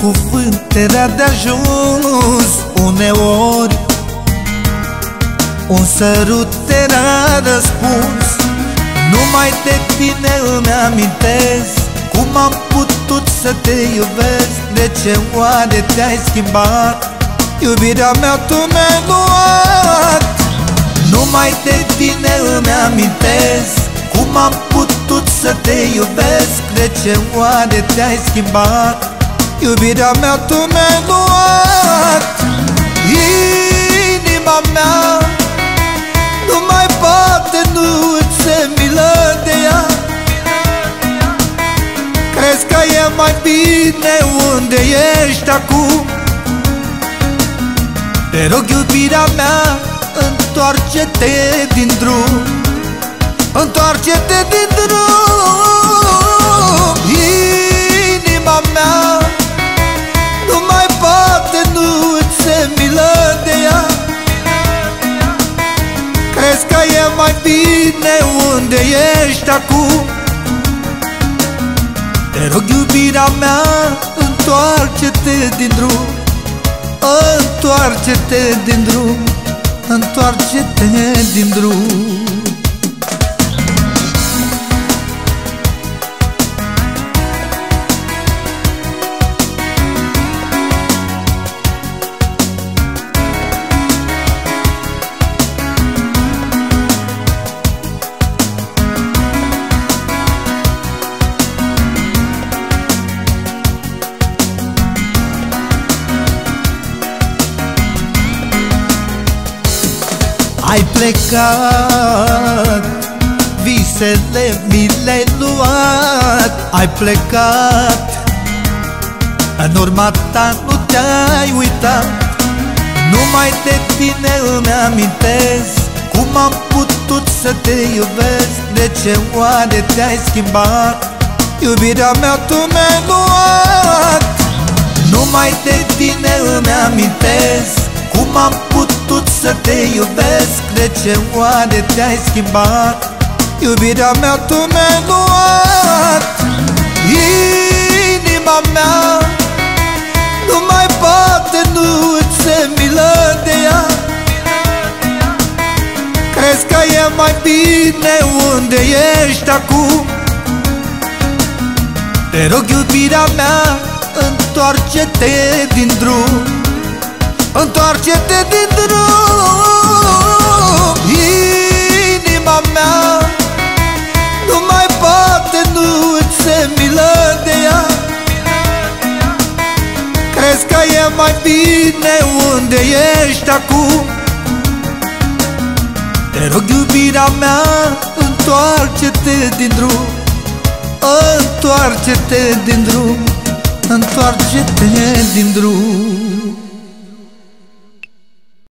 cuvânt era de ajuns. Uneori un sărut era răspuns. Numai de tine îmi amintesc cum am putut să te iubesc. De ce oare te-ai schimbat? Iubirea mea tu mi-ai luat. Numai de tine îmi amintesc cum am putut să te iubesc. De ce oare te-ai schimbat? Iubirea mea tu mi-ai luat. Inima mea nu mai poate, nu îți se milă de ea. Crezi că e mai bine unde ești acum? Te rog, iubirea mea, întoarce-te din drum. Întoarce-te din drum. Inima mea nu mai poate, nu îți se milă de ea. Crezi că e mai bine unde ești acum? Te rog, iubirea mea, întoarce-te din drum. Întoarce-te din drum. Întoarce-te din drum. Ai plecat, visele mi le-ai luat. Ai plecat, în urma ta nu te-ai uitat. Numai de tine îmi amintesc cum am putut să te iubesc. De ce oare te-ai schimbat? Iubirea mea tu mi-ai luat. Numai de tine îmi amintesc cum am putut să te iubesc. De ce oare te-ai schimbat? Iubirea mea tu mi-ai luat. Inima mea nu mai poate, nu îți se milă de ea. Crezi că e mai bine unde ești acum? Te rog, iubirea mea, întoarce-te din drum. Întoarce-te din drum. Inima mea nu mai poate, nu îți se milă de ea. Crezi că e mai bine unde ești acum? Te rog, iubirea mea, întoarce-te din drum. Întoarce-te din drum. Întoarce-te din drum.